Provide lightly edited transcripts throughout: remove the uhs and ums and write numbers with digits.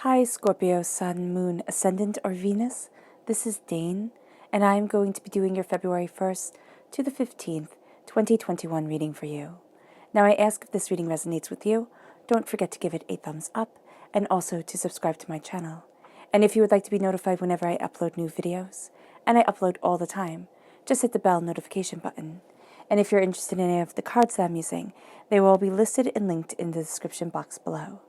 Hi, Scorpio, Sun, Moon, Ascendant, or Venus. This is Dane, and I am going to be doing your February 1st to the 15th, 2021 reading for you. Now, I ask if this reading resonates with you, don't forget to give it a thumbs up, and also to subscribe to my channel. And if you would like to be notified whenever I upload new videos, and I upload all the time, just hit the bell notification button. And if you're interested in any of the cards that I'm using, they will all be listed and linked in the description box below.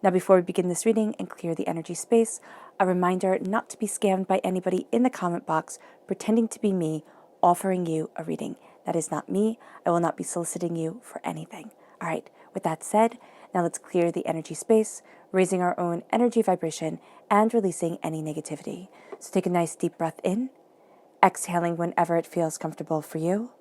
Now, before we begin this reading and clear the energy space, a reminder not to be scammed by anybody in the comment box pretending to be me offering you a reading. That is not me. I will not be soliciting you for anything. All right, with that said, now let's clear the energy space, raising our own energy vibration and releasing any negativity. So take a nice deep breath in, exhaling whenever it feels comfortable for you.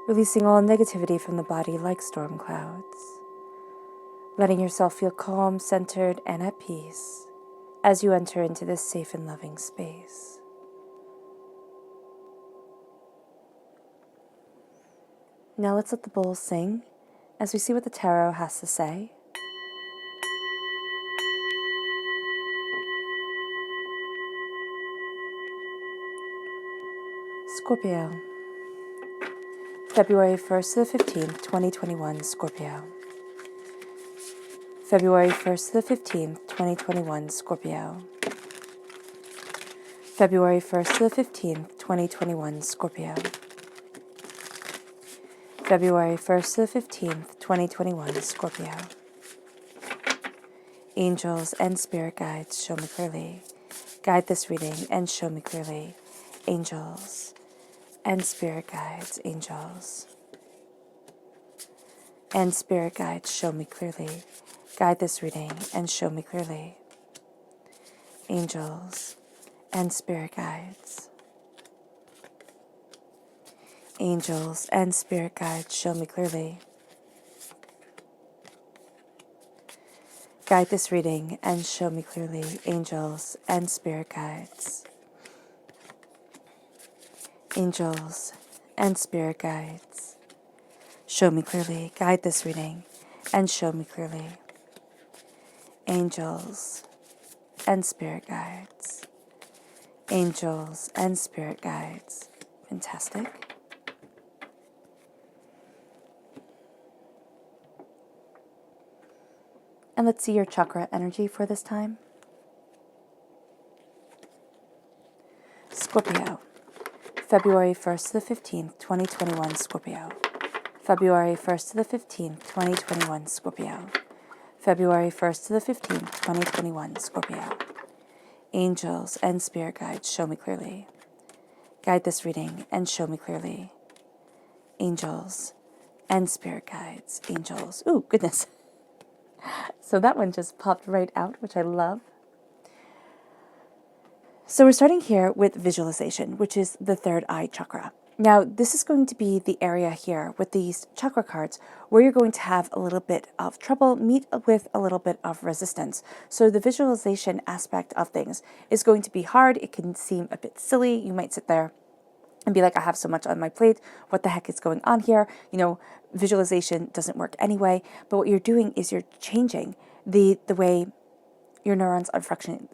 Releasing all negativity from the body like storm clouds. Letting yourself feel calm, centered, and at peace as you enter into this safe and loving space. Now let's let the bowl sing as we see what the tarot has to say. Scorpio. February 1st to the 15th, 2021, Scorpio. February 1st to the 15th, 2021, Scorpio. February 1st to the 15th, 2021, Scorpio. February 1st to the 15th, 2021, Scorpio. Angels and spirit guides, show me clearly. Guide this reading and show me clearly. Angels and spirit guides, angels and spirit guides, show me clearly. Guide this reading and show me clearly. Angels and spirit guides. Angels and spirit guides, show me clearly. Guide this reading and show me clearly. Angels and spirit guides. Angels and spirit guides, show me clearly. Guide this reading and show me clearly. Angels and spirit guides. Angels and spirit guides. Fantastic. And let's see your chakra energy for this time. Scorpio. February 1st to the 15th, 2021, Scorpio. February 1st to the 15th, 2021, Scorpio. February 1st to the 15th, 2021, Scorpio. Angels and spirit guides, show me clearly. Guide this reading and show me clearly. Angels and spirit guides, angels. Ooh, goodness. So that one just popped right out, which I love. So we're starting here with visualization, which is the third eye chakra. Now, this is going to be the area here with these chakra cards where you're going to have a little bit of trouble meet with a little bit of resistance. So the visualization aspect of things is going to be hard. It can seem a bit silly. You might sit there and be like, I have so much on my plate. What the heck is going on here? Visualization doesn't work anyway. But what you're doing is you're changing the way your neurons are functioning.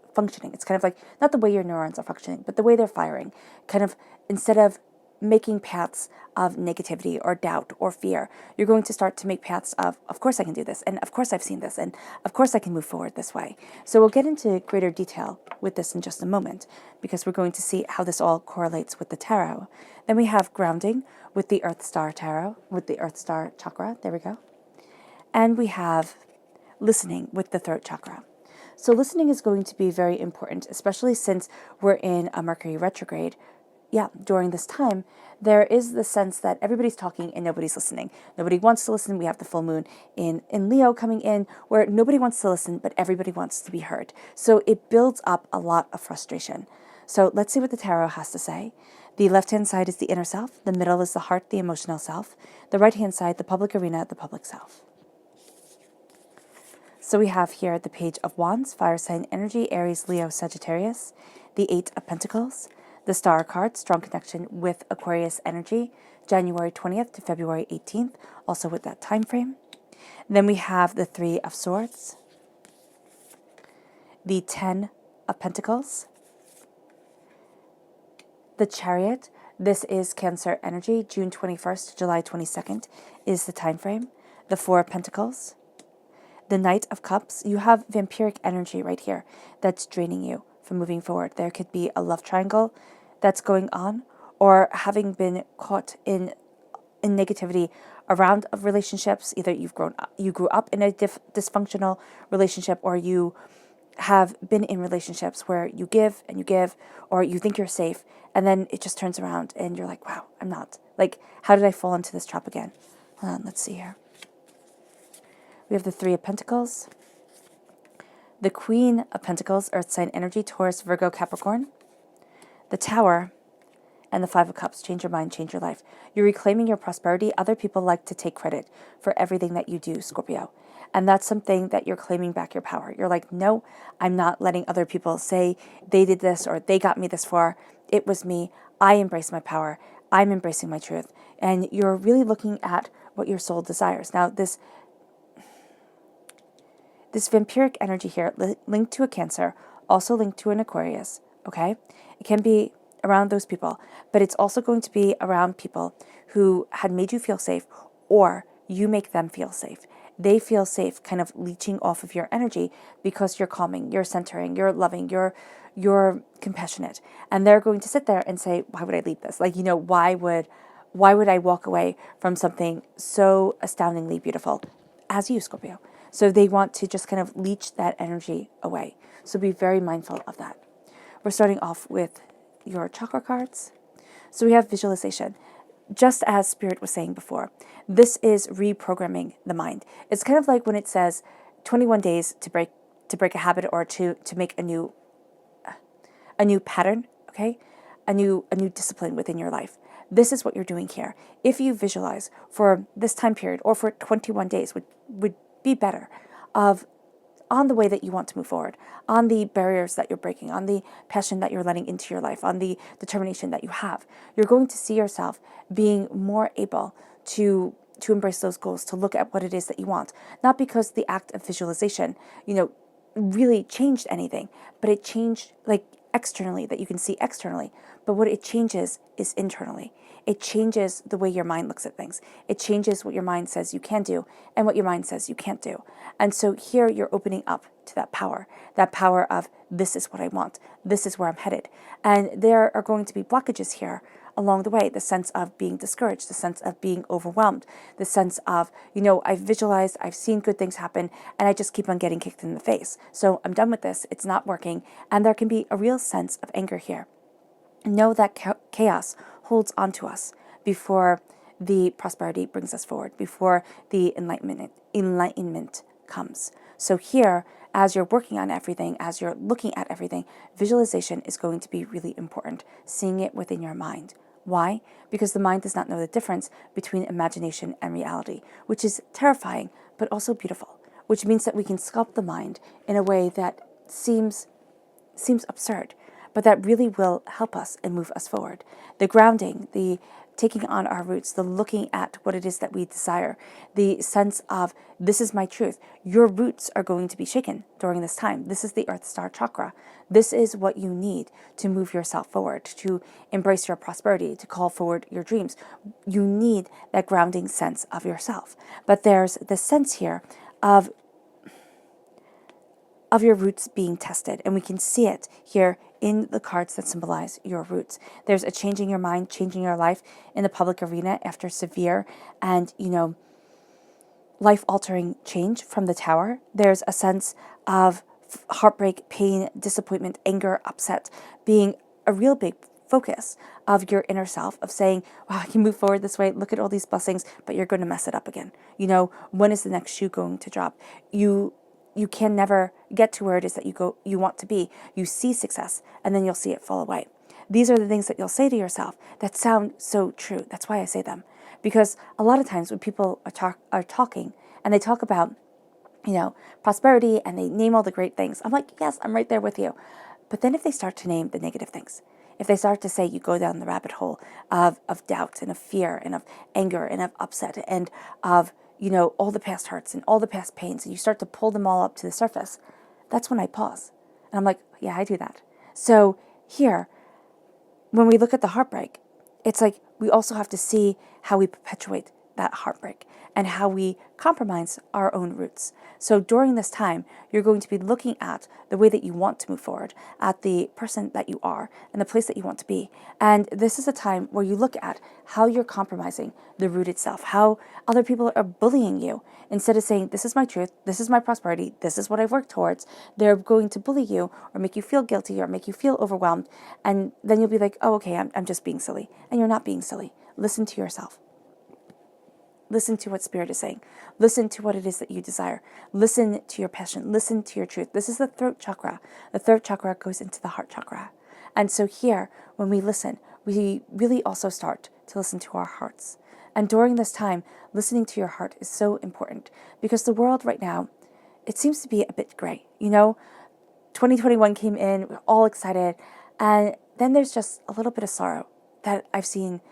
It's kind of like, not the way your neurons are functioning, but the way they're firing. Kind of, instead of making paths of negativity or doubt or fear, you're going to start to make paths of course I can do this, and of course I've seen this, and of course I can move forward this way. So we'll get into greater detail with this in just a moment, because we're going to see how this all correlates with the tarot. Then we have grounding with the Earth Star Tarot, with the Earth Star Chakra, there we go. And we have listening with the throat chakra. So listening is going to be very important, especially since we're in a Mercury retrograde. During this time, there is the sense that everybody's talking and nobody's listening. Nobody wants to listen. We have the full moon in Leo coming in, where nobody wants to listen, but everybody wants to be heard. So it builds up a lot of frustration. So let's see what the tarot has to say. The left-hand side is the inner self. The middle is the heart, the emotional self. The right-hand side, the public arena, the public self. So we have here the Page of Wands, fire sign energy, Aries, Leo, Sagittarius. The Eight of Pentacles. The Star card, strong connection with Aquarius energy, January 20th to February 18th, also with that time frame. Then we have the Three of Swords, the 10 of Pentacles, the Chariot. This is Cancer energy, June 21st to July 22nd is the time frame. The Four of Pentacles, the Knight of Cups. You have vampiric energy right here that's draining you from moving forward. There could be a love triangle that's going on, or having been caught in negativity around of relationships. Either you grew up in a dysfunctional relationship, or you have been in relationships where you give and you give, or you think you're safe, and then it just turns around and you're like, wow, I'm not. Like, how did I fall into this trap again? Hold on, let's see here. We have the Three of Pentacles, the Queen of Pentacles, Earth sign energy, Taurus, Virgo, Capricorn, the Tower, and the Five of Cups. Change your mind, change your life. You're reclaiming your prosperity. Other people like to take credit for everything that you do, Scorpio. And that's something that you're claiming back your power. You're like, no, I'm not letting other people say they did this or they got me this far. It was me. I embrace my power. I'm embracing my truth. And you're really looking at what your soul desires. Now, this vampiric energy here, linked to a Cancer, also linked to an Aquarius, okay? It can be around those people, but it's also going to be around people who had made you feel safe, or you make them feel safe. They feel safe kind of leeching off of your energy because you're calming, you're centering, you're loving, you're compassionate. And they're going to sit there and say, why would I leave this? Like, why would I walk away from something so astoundingly beautiful as you, Scorpio? So they want to just kind of leech that energy away. So be very mindful of that. We're starting off with your chakra cards. So we have visualization. Just as Spirit was saying before, this is reprogramming the mind. It's kind of like when it says 21 days to break a habit, or to make a new pattern, okay? A new discipline within your life. This is what you're doing here. If you visualize for this time period, or for 21 days would be better, on the way that you want to move forward, on the barriers that you're breaking, on the passion that you're letting into your life, on the determination that you have. You're going to see yourself being more able to embrace those goals, to look at what it is that you want. Not because the act of visualization, really changed anything, but it changed like externally, that you can see externally. But what it changes is internally. It changes the way your mind looks at things. It changes what your mind says you can do and what your mind says you can't do. And so here you're opening up to that power of, this is what I want. This is where I'm headed. And there are going to be blockages here along the way, the sense of being discouraged, the sense of being overwhelmed, the sense of, I've visualized, I've seen good things happen, and I just keep on getting kicked in the face. So I'm done with this. It's not working. And there can be a real sense of anger here. Know that chaos holds on to us before the prosperity brings us forward, before the enlightenment comes. So here, as you're working on everything, as you're looking at everything, visualization is going to be really important. Seeing it within your mind. Why? Because the mind does not know the difference between imagination and reality, which is terrifying, but also beautiful, which means that we can sculpt the mind in a way that seems absurd, but that really will help us and move us forward. The grounding, the taking on our roots, the looking at what it is that we desire, the sense of this is my truth. Your roots are going to be shaken during this time. This is the Earth Star Chakra. This is what you need to move yourself forward, to embrace your prosperity, to call forward your dreams. You need that grounding sense of yourself. But there's the sense here of your roots being tested. And we can see it here in the cards that symbolize your roots. There's a changing your mind, changing your life in the public arena after severe and, life-altering change from the Tower. There's a sense of heartbreak, pain, disappointment, anger, upset, being a real big focus of your inner self, of saying, wow, I can move forward this way, look at all these blessings, but you're going to mess it up again. When is the next shoe going to drop? You can never get to where it is that you want to be. You see success, and then you'll see it fall away. These are the things that you'll say to yourself that sound so true. That's why I say them. Because a lot of times when people are talking, and they talk about, prosperity, and they name all the great things, I'm like, yes, I'm right there with you. But then if they start to name the negative things, if they start to say you go down the rabbit hole of doubt and of fear and of anger and of upset and of all the past hurts and all the past pains, and you start to pull them all up to the surface, that's when I pause. And I'm like, yeah, I do that. So here, when we look at the heartbreak, it's like we also have to see how we perpetuate that heartbreak and how we compromise our own roots. So during this time, you're going to be looking at the way that you want to move forward, at the person that you are and the place that you want to be. And this is a time where you look at how you're compromising the root itself, how other people are bullying you. Instead of saying, this is my truth, this is my prosperity, this is what I've worked towards, they're going to bully you or make you feel guilty or make you feel overwhelmed. And then you'll be like, oh, okay, I'm just being silly. And you're not being silly. Listen to yourself. Listen to what Spirit is saying. Listen to what it is that you desire. Listen to your passion. Listen to your truth. This is the throat chakra. The throat chakra goes into the heart chakra. And so here, when we listen, we really also start to listen to our hearts. And during this time, listening to your heart is so important because the world right now, it seems to be a bit gray. 2021 came in, we're all excited. And then there's just a little bit of sorrow that I've seen,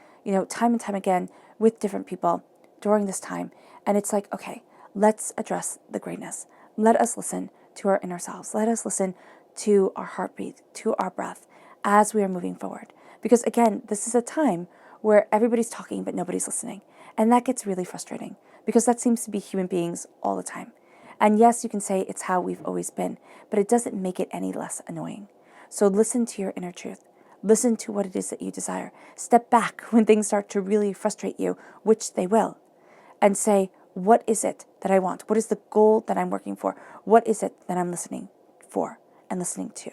time and time again with different people during this time. And it's like, okay, let's address the grayness. Let us listen to our inner selves. Let us listen to our heartbeat, to our breath as we are moving forward. Because again, this is a time where everybody's talking, but nobody's listening. And that gets really frustrating because that seems to be human beings all the time. And yes, you can say it's how we've always been, but it doesn't make it any less annoying. So listen to your inner truth. Listen to what it is that you desire. Step back when things start to really frustrate you, which they will, and say, what is it that I want? What is the goal that I'm working for? What is it that I'm listening for and listening to?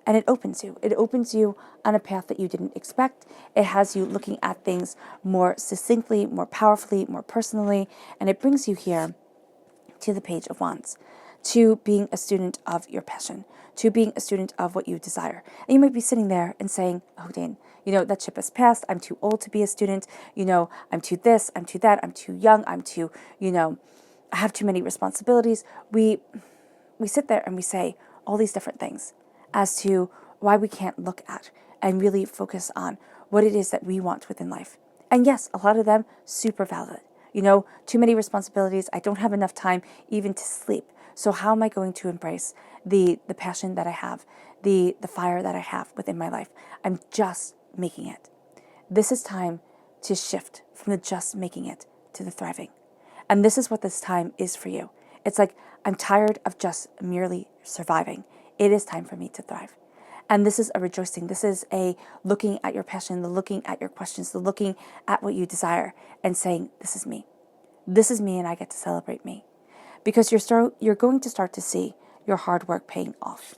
And it opens you. It opens you on a path that you didn't expect. It has you looking at things more succinctly, more powerfully, more personally, and it brings you here to the Page of Wands, to being a student of your passion, to being a student of what you desire. And you might be sitting there and saying, oh, Dane, that ship has passed. I'm too old to be a student. I'm too this, I'm too that, I'm too young, I'm too, I have too many responsibilities. We sit there and we say all these different things as to why we can't look at and really focus on what it is that we want within life. And yes, a lot of them super valid. Too many responsibilities. I don't have enough time even to sleep. So how am I going to embrace the passion that I have, the fire that I have within my life? I'm just making it. This is time to shift from the just making it to the thriving. And this is what this time is for you. It's like, I'm tired of just merely surviving. It is time for me to thrive. And this is a rejoicing. This is a looking at your passion, the looking at your questions, the looking at what you desire and saying, this is me. This is me and I get to celebrate me. Because you're going to start to see your hard work paying off.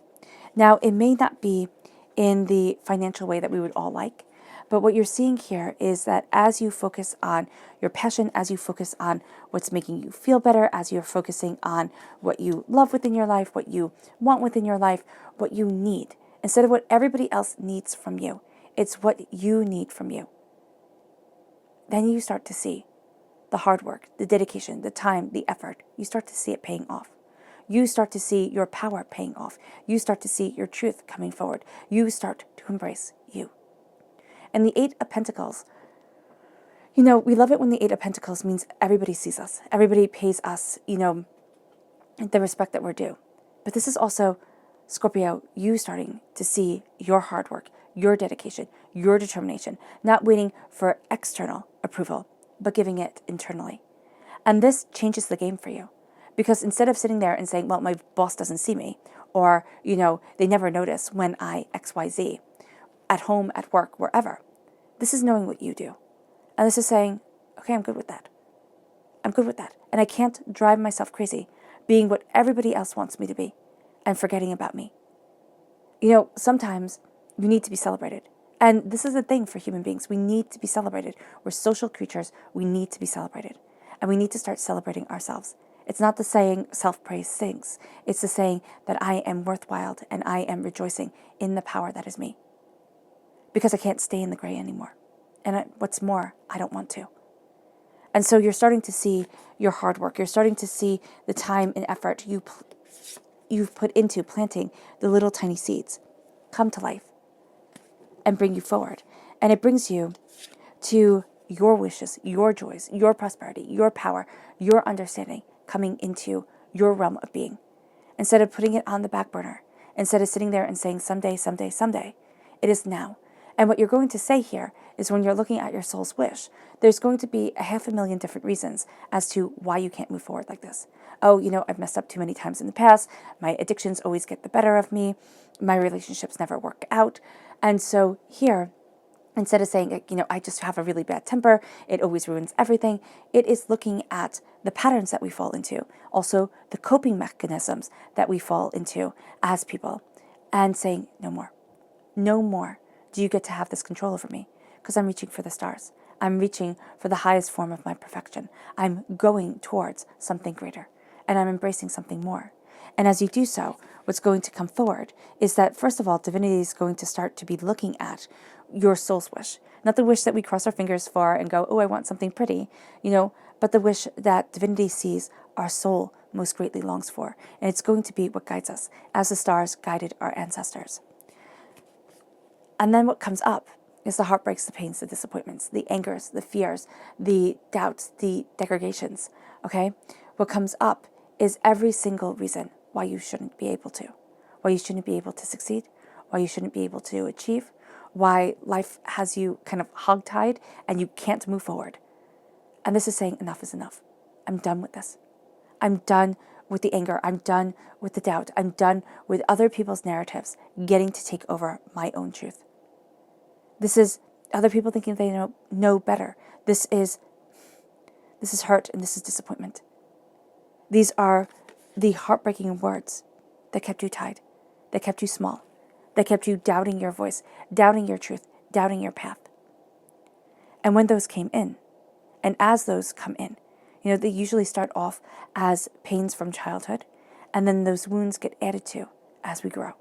Now, it may not be in the financial way that we would all like, but what you're seeing here is that as you focus on your passion, as you focus on what's making you feel better, as you're focusing on what you love within your life, what you want within your life, what you need, instead of what everybody else needs from you, it's what you need from you. then you start to see the hard work, the dedication, the time, the effort. You start to see it paying off. You start to see your power paying off. You start to see your truth coming forward. You start to embrace you. And the Eight of Pentacles, we love it when the Eight of Pentacles means everybody sees us. Everybody pays us, the respect that we're due. But this is also, Scorpio, you starting to see your hard work, your dedication, your determination, not waiting for external approval, but giving it internally. And this changes the game for you. Because instead of sitting there and saying, well, my boss doesn't see me, or, they never notice when I XYZ, at home, at work, wherever, this is knowing what you do. And this is saying, okay, I'm good with that. I'm good with that. And I can't drive myself crazy being what everybody else wants me to be and forgetting about me. Sometimes you need to be celebrated. And this is the thing for human beings. We need to be celebrated. We're social creatures. We need to be celebrated. And we need to start celebrating ourselves. It's not the saying self-praise stinks. It's the saying that I am worthwhile and I am rejoicing in the power that is me. Because I can't stay in the gray anymore. And what's more, I don't want to. And so you're starting to see your hard work. You're starting to see the time and effort you've put into planting the little tiny seeds come to life and bring you forward. And it brings you to your wishes, your joys, your prosperity, your power, your understanding coming into your realm of being. Instead of putting it on the back burner, instead of sitting there and saying someday, someday, someday, it is now. And what you're going to say here is when you're looking at your soul's wish, there's going to be 500,000 different reasons as to why you can't move forward like this. Oh, I've messed up too many times in the past. My addictions always get the better of me. My relationships never work out. And so here, instead of saying, I just have a really bad temper, it always ruins everything, it is looking at the patterns that we fall into, also the coping mechanisms that we fall into as people, and saying, no more. No more do you get to have this control over me, because I'm reaching for the stars. I'm reaching for the highest form of my perfection. I'm going towards something greater, and I'm embracing something more. And as you do so, what's going to come forward is that, first of all, divinity is going to start to be looking at your soul's wish. Not the wish that we cross our fingers for and go, oh, I want something pretty, but the wish that divinity sees our soul most greatly longs for. And it's going to be what guides us, as the stars guided our ancestors. And then what comes up is the heartbreaks, the pains, the disappointments, the angers, the fears, the doubts, the degradations, okay? What comes up is every single reason why you shouldn't be able to, why you shouldn't be able to succeed, why you shouldn't be able to achieve, why life has you kind of hogtied and you can't move forward. And this is saying enough is enough. I'm done with this. I'm done with the anger. I'm done with the doubt. I'm done with other people's narratives getting to take over my own truth. This is other people thinking they know better. This is hurt and this is disappointment. These are the heartbreaking words that kept you tied, that kept you small, that kept you doubting your voice, doubting your truth, doubting your path. And when those came in, and as those come in, they usually start off as pains from childhood, and then those wounds get added to as we grow.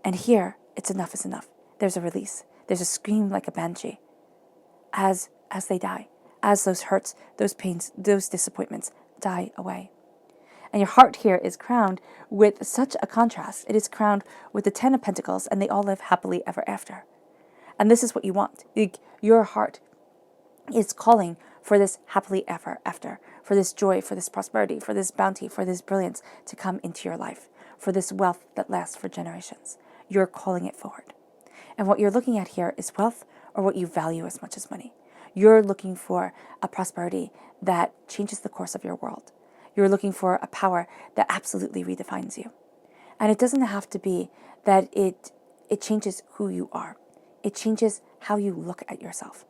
And here, it's enough is enough. There's a release. There's a scream like a banshee as they die, as those hurts, those pains, those disappointments die away. And your heart here is crowned with such a contrast. It is crowned with the 10 of Pentacles, and they all live happily ever after. And this is what you want. Your heart is calling for this happily ever after, for this joy, for this prosperity, for this bounty, for this brilliance to come into your life, for this wealth that lasts for generations. You're calling it forward. And what you're looking at here is wealth, or what you value as much as money. You're looking for a prosperity that changes the course of your world. You're looking for a power that absolutely redefines you. And it doesn't have to be that it changes who you are. It changes how you look at yourself.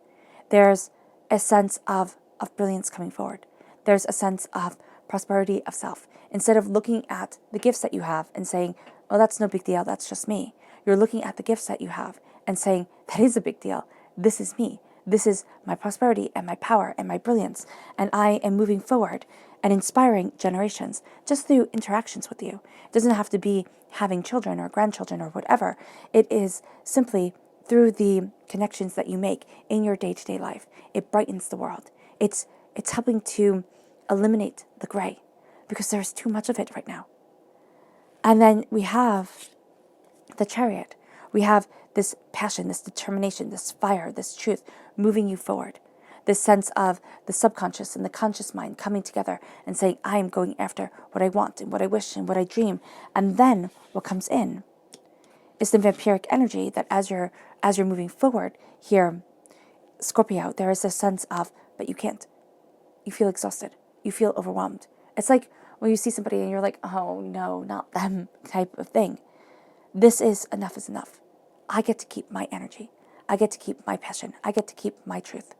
There's a sense of brilliance coming forward. There's a sense of prosperity of self. Instead of looking at the gifts that you have and saying, well, that's no big deal, that's just me. You're looking at the gifts that you have and saying, that is a big deal. This is me. This is my prosperity and my power and my brilliance. And I am moving forward and inspiring generations just through interactions with you. It doesn't have to be having children or grandchildren or whatever. It is simply through the connections that you make in your day-to-day life. It brightens the world. It's helping to eliminate the gray because there's too much of it right now. And then we have the Chariot. We have this passion, this determination, this fire, this truth moving you forward. This sense of the subconscious and the conscious mind coming together and saying, I am going after what I want and what I wish and what I dream. And then what comes in is the vampiric energy that as you're moving forward here, Scorpio, there is a sense of, but you can't. You feel exhausted. You feel overwhelmed. It's like when you see somebody and you're like, oh no, not them type of thing. This is enough is enough. I get to keep my energy. I get to keep my passion. I get to keep my truth.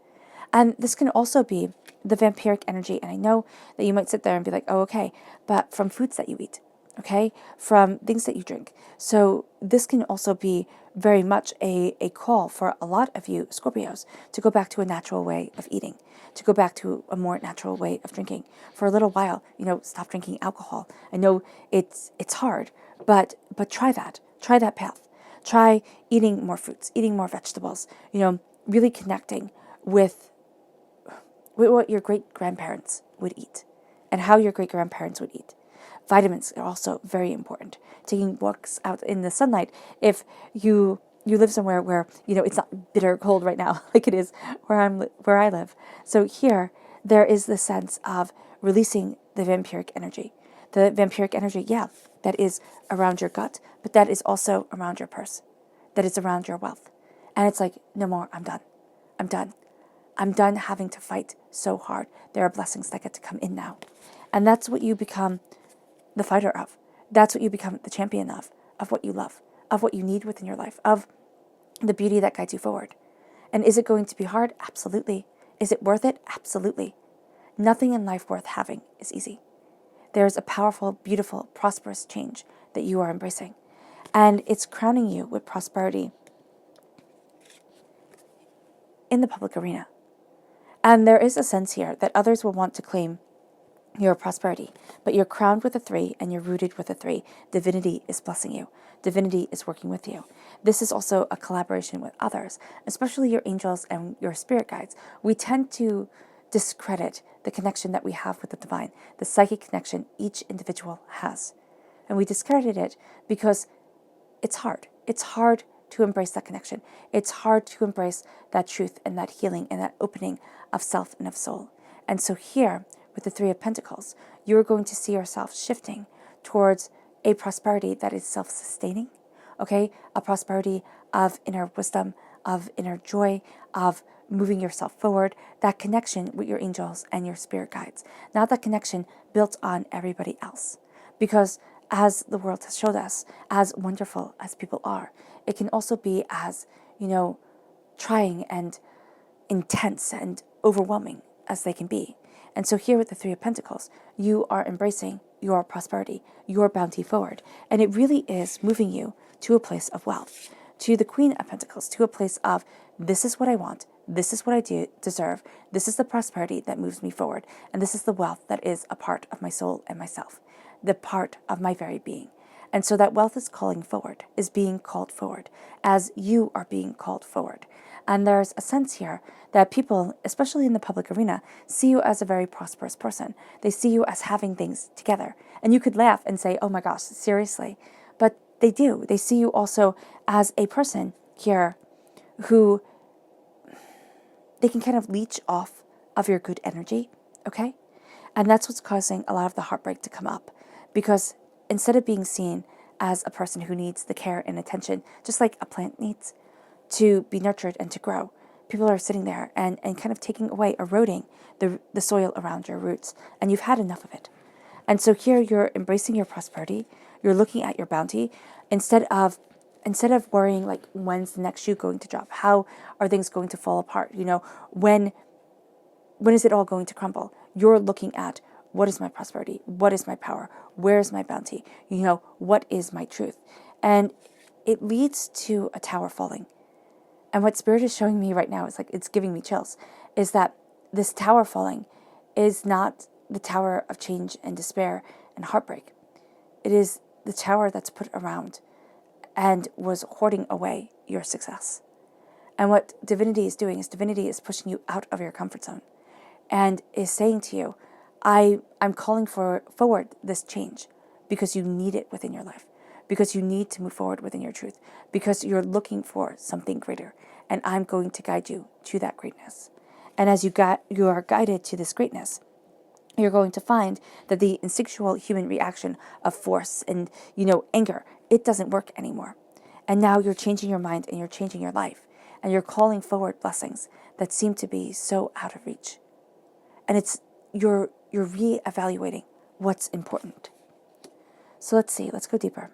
And this can also be the vampiric energy. And I know that you might sit there and be like, oh, okay, but from foods that you eat, okay, from things that you drink. So this can also be very much a call for a lot of you Scorpios to go back to a natural way of eating, to go back to a more natural way of drinking. For a little while, stop drinking alcohol. I know it's hard, but try that. Try that path. Try eating more fruits, eating more vegetables, really connecting with what your great-grandparents would eat and how your great-grandparents would eat. Vitamins are also very important. Taking walks out in the sunlight. If you live somewhere where, it's not bitter cold right now like it is where I live. So here, there is the sense of releasing the vampiric energy. The vampiric energy, that is around your gut, but that is also around your purse. That is around your wealth. And it's like, no more, I'm done. I'm done. I'm done having to fight so hard. There are blessings that get to come in now. And that's what you become the fighter of. That's what you become the champion of what you love, of what you need within your life, of the beauty that guides you forward. And is it going to be hard? Absolutely. Is it worth it? Absolutely. Nothing in life worth having is easy. There's a powerful, beautiful, prosperous change that you are embracing. And it's crowning you with prosperity in the public arena. And there is a sense here that others will want to claim your prosperity, but you're crowned with a 3 and you're rooted with a 3. Divinity is blessing you. Divinity is working with you. This is also a collaboration with others, especially your angels and your spirit guides. We tend to discredit the connection that we have with the divine, the psychic connection each individual has. And we discredit it because it's hard. It's hard to embrace that connection. It's hard to embrace that truth and that healing and that opening of self and of soul. And so here, with the 3 of Pentacles, you're going to see yourself shifting towards a prosperity that is self-sustaining, okay? A prosperity of inner wisdom, of inner joy, of moving yourself forward, that connection with your angels and your spirit guides, not that connection built on everybody else. Because as the world has showed us, as wonderful as people are, it can also be as, trying and intense and overwhelming as they can be. And so here with the 3 of Pentacles, you are embracing your prosperity, your bounty forward. And it really is moving you to a place of wealth, to the Queen of Pentacles, to a place of, this is what I want, this is what I deserve, this is the prosperity that moves me forward, and this is the wealth that is a part of my soul and myself, the part of my very being. And so that wealth is calling forward, is being called forward, as you are being called forward. And there's a sense here that people, especially in the public arena, see you as a very prosperous person. They see you as having things together. And you could laugh and say, oh my gosh, seriously. But they do. They see you also as a person here who they can kind of leech off of your good energy, okay? And that's what's causing a lot of the heartbreak to come up. Because instead of being seen as a person who needs the care and attention, just like a plant needs to be nurtured and to grow, people are sitting there and kind of taking away, eroding the soil around your roots. And you've had enough of it. And so here you're embracing your prosperity. You're looking at your bounty instead of worrying like, when's the next shoe going to drop? How are things going to fall apart? When is it all going to crumble? You're looking at, what is my prosperity? What is my power? Where is my bounty? What is my truth? And it leads to a tower falling. And what Spirit is showing me right now is like, it's giving me chills, is that this tower falling is not the tower of change and despair and heartbreak. It is the tower that's put around and was hoarding away your success. And what divinity is doing is divinity is pushing you out of your comfort zone and is saying to you, I'm calling forward this change because you need it within your life, because you need to move forward within your truth, because you're looking for something greater. And I'm going to guide you to that greatness. And as you are guided to this greatness, you're going to find that the instinctual human reaction of force and, anger, it doesn't work anymore. And now you're changing your mind and you're changing your life. And you're calling forward blessings that seem to be so out of reach. And you're reevaluating what's important. So let's see, let's go deeper.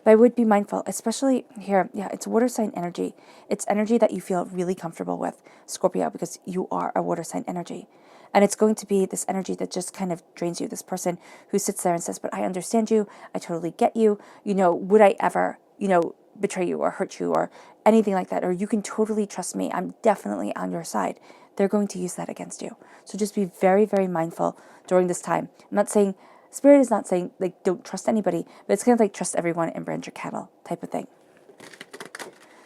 But I would be mindful, especially here, it's water sign energy. It's energy that you feel really comfortable with, Scorpio, because you are a water sign energy. And it's going to be this energy that just kind of drains you. This person who sits there and says, but I understand you. I totally get you. Would I ever, betray you or hurt you or anything like that? Or you can totally trust me. I'm definitely on your side. They're going to use that against you. So just be very, very mindful during this time. I'm not saying, Spirit is not saying, don't trust anybody, but it's kind of like trust everyone and brand your cattle type of thing.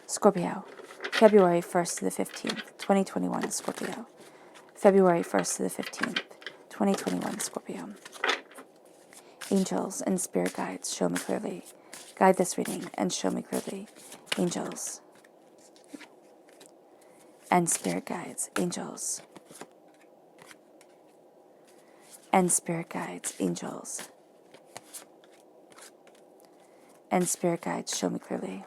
Scorpio, February 1st to the 15th, 2021, Scorpio. February 1st to the 15th, 2021, Scorpio. Angels and spirit guides, show me clearly. Guide this reading and show me clearly. Angels and spirit guides, angels and spirit guides, angels and spirit guides, show me clearly.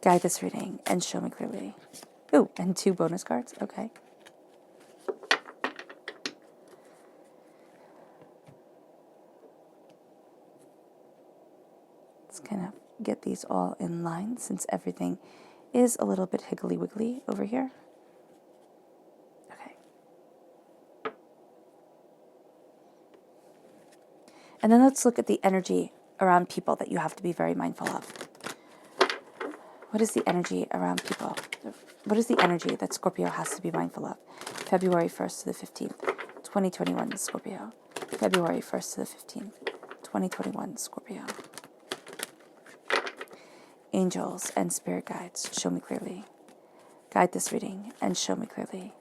Guide this reading and show me clearly. Ooh, and 2 bonus cards. Okay. Let's kind of get these all in line since everything is a little bit higgly-wiggly over here. Okay. And then let's look at the energy around people that you have to be very mindful of. What is the energy around people? What is the energy that Scorpio has to be mindful of? February 1st to the 15th, 2021, Scorpio. February 1st to the 15th, 2021, Scorpio. Angels and spirit guides, show me clearly. Guide this reading and show me clearly.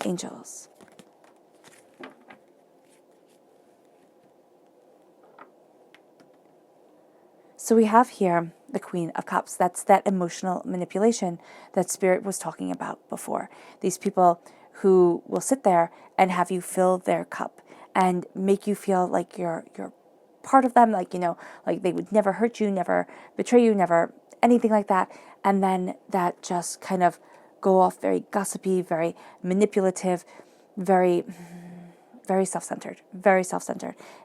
Angels. So we have here the Queen of Cups. That's that emotional manipulation that Spirit was talking about before. These people who will sit there and have you fill their cup and make you feel like you're part of them, like they would never hurt you, never betray you, never anything like that. And then that just kind of go off very gossipy, very manipulative, very self-centered,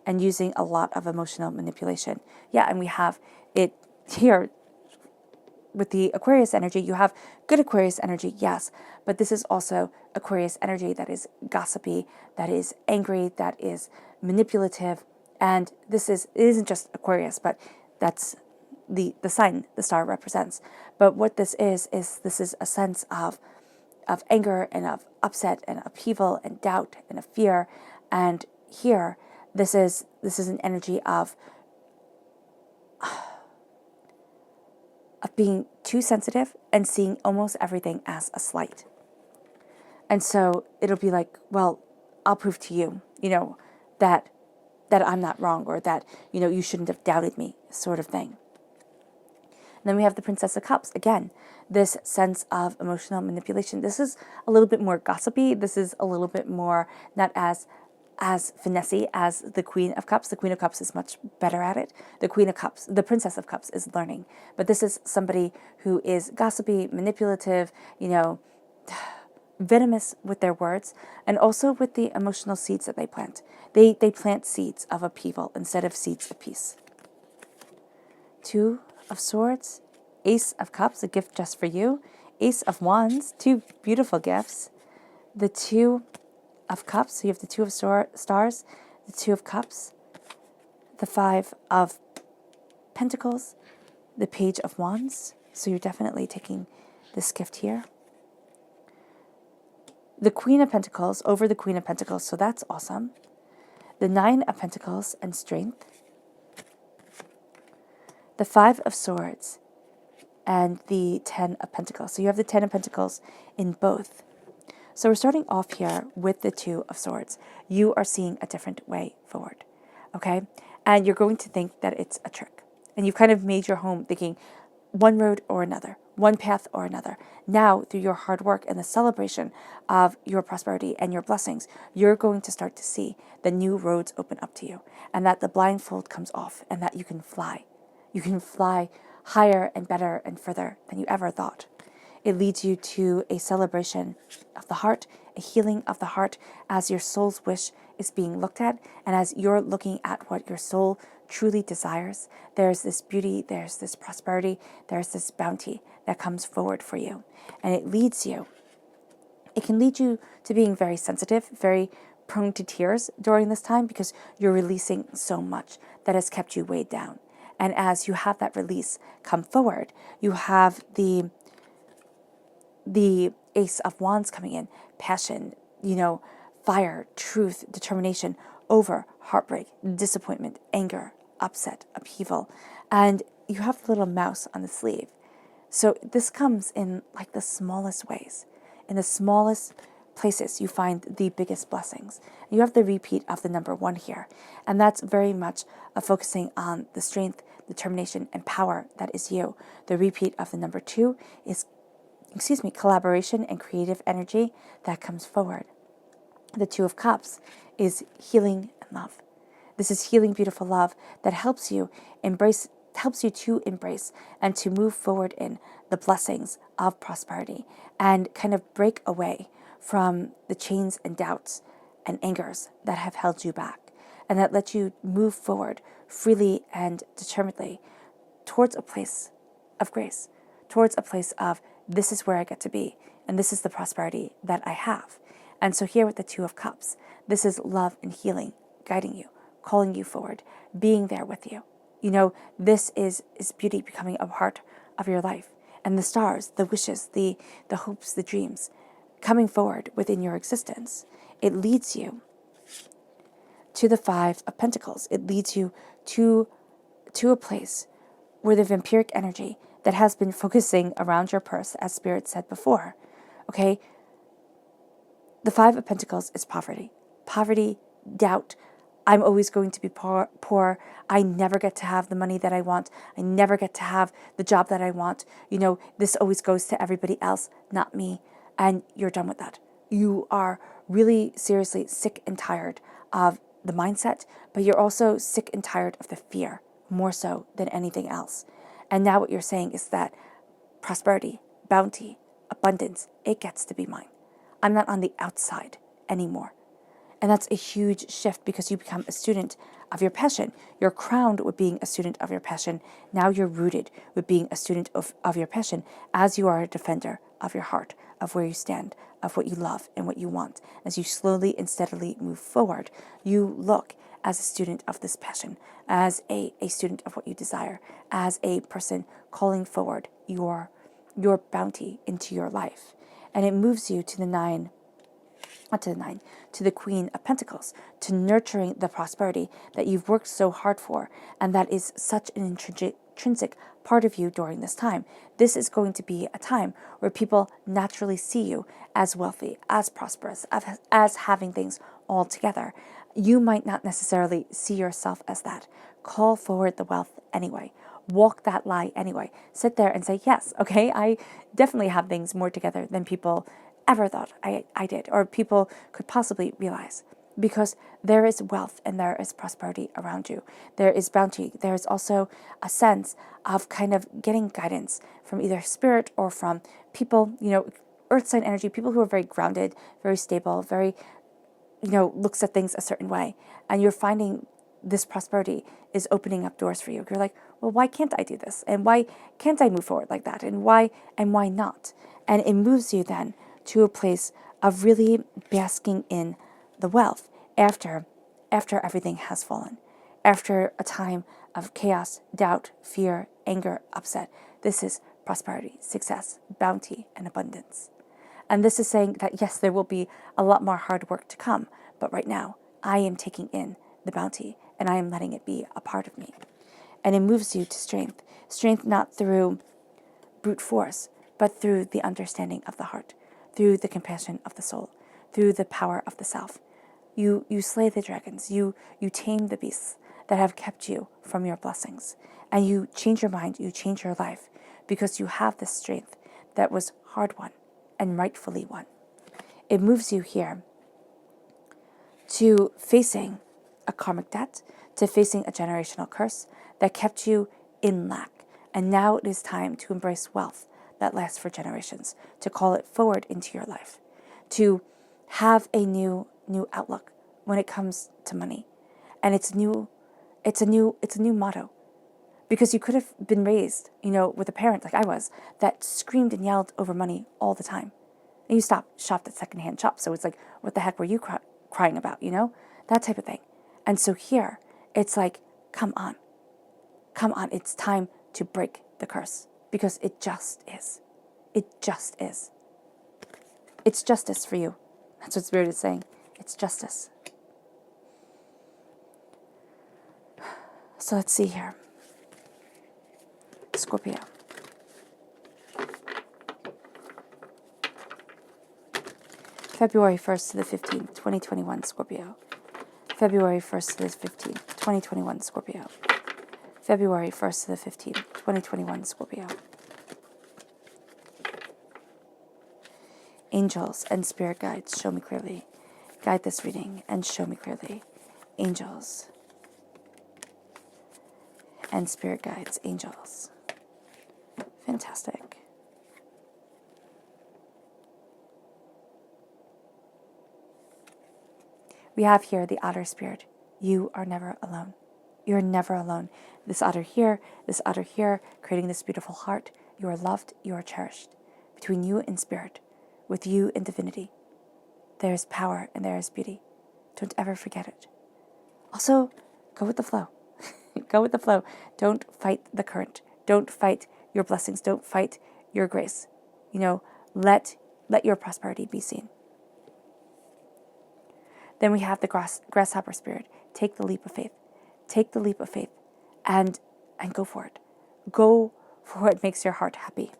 and using a lot of emotional manipulation. Yeah, and we have it here with the Aquarius energy. You have good Aquarius energy, yes, but this is also Aquarius energy that is gossipy, that is angry, that is manipulative, and it isn't just Aquarius, but that's the sign the star represents. But what this is this is a sense of anger and of upset and upheaval and doubt and of fear. And here, this is an energy of being too sensitive and seeing almost everything as a slight. And so it'll be like, well, I'll prove to you, that I'm not wrong, or that, you shouldn't have doubted me, sort of thing. And then we have the Princess of Cups. Again, this sense of emotional manipulation. This is a little bit more gossipy. This is a little bit more not as finessey as the Queen of Cups. The Queen of Cups is much better at it. The Princess of Cups is learning. But this is somebody who is gossipy, manipulative, venomous with their words, and also with the emotional seeds that they plant. They plant seeds of upheaval instead of seeds of peace. 2 of Swords, Ace of Cups, a gift just for you. Ace of Wands, 2 beautiful gifts. The 2 of Cups, so you have the 2 of Stars, the 2 of Cups, the 5 of Pentacles, the Page of Wands, so you're definitely taking this gift here. The Queen of Pentacles over the Queen of Pentacles, so that's awesome. The 9 of Pentacles and Strength. the Five of Swords and the Ten of Pentacles. So you have the Ten of Pentacles in both. So we're starting off here with the Two of Swords. You are seeing a different way forward, okay? And you're going to think that it's a trick. And you've kind of made your home thinking one road or another, one path or another. Now, through your hard work and the celebration of your prosperity and your blessings, you're going to start to see the new roads open up to you, and that the blindfold comes off, and that you can fly. You can fly higher and better and further than you ever thought. It leads you to a celebration of the heart, a healing of the heart as your soul's wish is being looked at, and as you're looking at what your soul truly desires. There's this beauty, there's this prosperity, there's this bounty that comes forward for you. And it can lead you to being very sensitive, very prone to tears during this time, because you're releasing so much that has kept you weighed down. And as you have that release come forward, you have the Ace of Wands coming in, passion, fire, truth, determination over heartbreak, disappointment, anger, upset, upheaval. And you have the little mouse on the sleeve. So this comes in like the smallest ways. In the smallest places, you find the biggest blessings. You have the repeat of the number 1 here. And that's very much focusing on the strength, determination, and power that is you. The repeat of the number 2 is collaboration and creative energy that comes forward. The Two of Cups is healing and love. This is healing, beautiful love that helps you to embrace and to move forward in the blessings of prosperity and kind of break away from the chains and doubts and angers that have held you back, and that let you move forward freely and determinedly towards a place of grace, towards a place of this is where I get to be, and this is the prosperity that I have. And so here with the Two of Cups, this is love and healing guiding you, calling you forward, being there with you. This is beauty becoming a part of your life. And the stars, the wishes, the hopes, the dreams coming forward within your existence. It leads you to the Five of Pentacles. It leads you to a place where the vampiric energy that has been focusing around your purse, as Spirit said before, okay? The Five of Pentacles is poverty. Poverty, doubt. I'm always going to be poor. I never get to have the money that I want. I never get to have the job that I want. This always goes to everybody else, not me. And you're done with that. You are really seriously sick and tired of the mindset, but you're also sick and tired of the fear, more so than anything else. And now what you're saying is that prosperity, bounty, abundance, it gets to be mine. I'm not on the outside anymore. And that's a huge shift because you become a student of your passion. You're crowned with being a student of your passion. Now you're rooted with being a student of your passion as you are a defender of your heart, of where you stand, of what you love and what you want. As you slowly and steadily move forward, you look as a student of this passion, as a student of what you desire, as a person calling forward your bounty into your life. And it moves you to the Queen of Pentacles, to nurturing the prosperity that you've worked so hard for, and that is such an intrinsic part of you during this time. This is going to be a time where people naturally see you as wealthy, as prosperous, as having things all together. You might not necessarily see yourself as that. Call forward the wealth anyway. Walk that lie anyway. Sit there and say, yes, okay, I definitely have things more together than people ever thought I did, or people could possibly realize. Because there is wealth and there is prosperity around you. There is bounty. There is also a sense of kind of getting guidance from either spirit or from people, earth sign energy, people who are very grounded, very stable, very, looks at things a certain way. And you're finding this prosperity is opening up doors for you. You're like, well, why can't I do this? And why can't I move forward like that? And why not? And it moves you then to a place of really basking in the wealth after everything has fallen, after a time of chaos, doubt, fear, anger, upset. This is prosperity, success, bounty, and abundance. And this is saying that, yes, there will be a lot more hard work to come, but right now I am taking in the bounty and I am letting it be a part of me. And it moves you to strength. Strength not through brute force, but through the understanding of the heart, through the compassion of the soul, through the power of the self. You slay the dragons, you tame the beasts that have kept you from your blessings. And you change your mind, you change your life, because you have this strength that was hard won and rightfully won. It moves you here to facing a karmic debt, to facing a generational curse that kept you in lack. And now it is time to embrace wealth that lasts for generations, to call it forward into your life, to have a new outlook when it comes to money. And it's a new motto. Because you could have been raised, with a parent like I was, that screamed and yelled over money all the time. And you shopped at secondhand shops. So it's like, what the heck were you crying about, That type of thing. And so here, it's like, come on, it's time to break the curse. Because it just is. It just is. It's justice for you. That's what Spirit is saying. It's justice. So let's see here. Scorpio. February 1st to the 15th, 2021, Scorpio. February 1st to the 15th, 2021, Scorpio. February 1st to the 15th, 2021, Scorpio. Angels and spirit guides, show me clearly. Guide this reading and show me clearly. Angels and spirit guides, angels. Fantastic. We have here the otter spirit. You are never alone. You're never alone. This otter here, creating this beautiful heart. You are loved, you are cherished. Between you and spirit, with you and divinity, there is power and there is beauty. Don't ever forget it. Also, go with the flow. Go with the flow. Don't fight the current. Don't fight your blessings. Don't fight your grace. Let your prosperity be seen. Then we have the grasshopper spirit. Take the leap of faith. Take the leap of faith and go for it. Go for what makes your heart happy.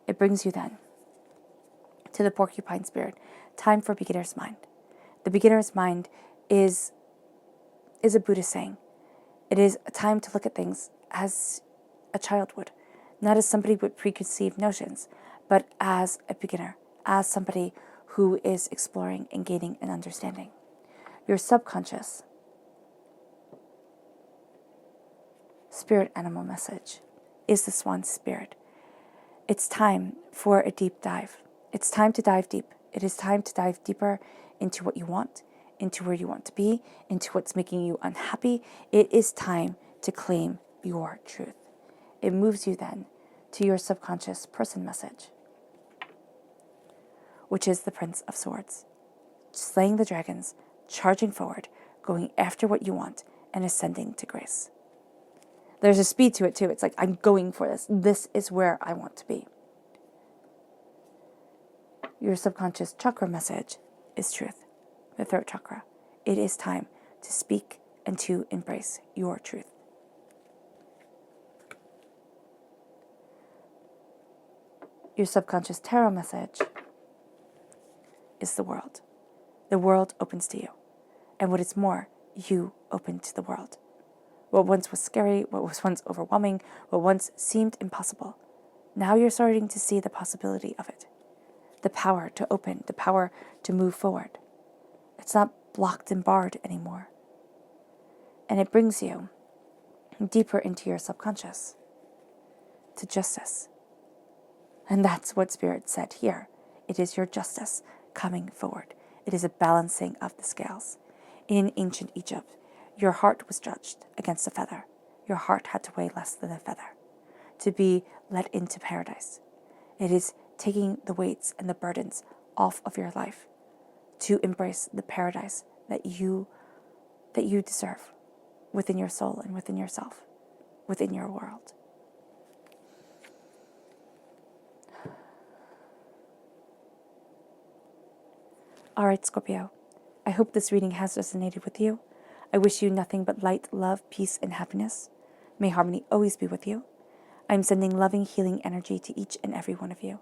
It brings you then to the porcupine spirit. Time for beginner's mind. The beginner's mind is a Buddhist saying. It is a time to look at things as a child would, not as somebody with preconceived notions, but as a beginner, as somebody who is exploring and gaining an understanding. Your subconscious spirit animal message is the swan spirit. It's time for a deep dive. It's time to dive deep. It is time to dive deeper into what you want, into where you want to be, into what's making you unhappy. It is time to claim your truth. It moves you then to your subconscious person message, which is the Prince of Swords. Slaying the dragons, charging forward, going after what you want, and ascending to grace. There's a speed to it too. It's like, I'm going for this. This is where I want to be. Your subconscious chakra message is truth, the throat chakra. It is time to speak and to embrace your truth. Your subconscious tarot message is the world. The world opens to you. And what is more, you open to the world. What once was scary, what was once overwhelming, what once seemed impossible, now you're starting to see the possibility of it. The power to open, the power to move forward. It's not blocked and barred anymore. And it brings you deeper into your subconscious, to justice. And that's what Spirit said here. It is your justice coming forward. It is a balancing of the scales. In ancient Egypt, your heart was judged against a feather. Your heart had to weigh less than a feather to be let into paradise. It is taking the weights and the burdens off of your life to embrace the paradise that you deserve within your soul and within yourself, within your world. All right, Scorpio, I hope this reading has resonated with you. I wish you nothing but light, love, peace, and happiness. May harmony always be with you. I am sending loving, healing energy to each and every one of you.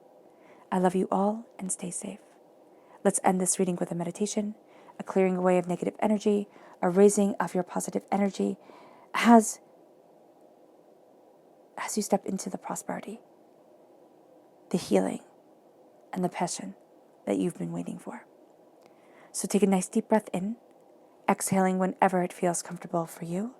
I love you all and stay safe. Let's end this reading with a meditation, a clearing away of negative energy, a raising of your positive energy as you step into the prosperity, the healing, and the passion that you've been waiting for. So take a nice deep breath in, exhaling whenever it feels comfortable for you.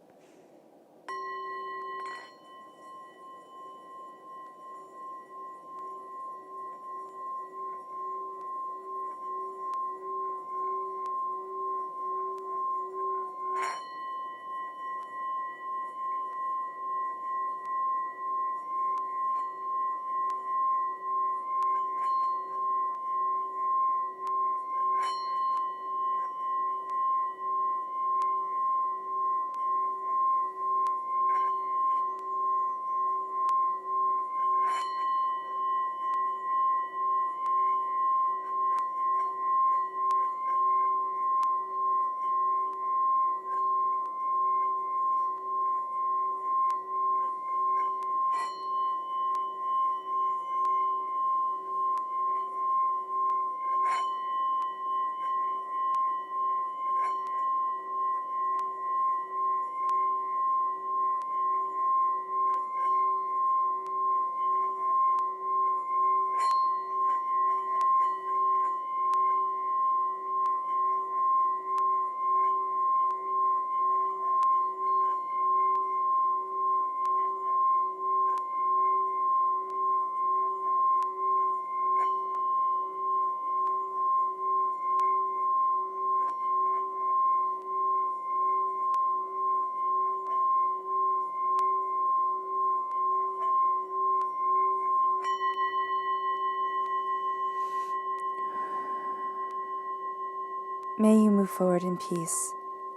May you move forward in peace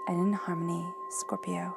and in harmony, Scorpio.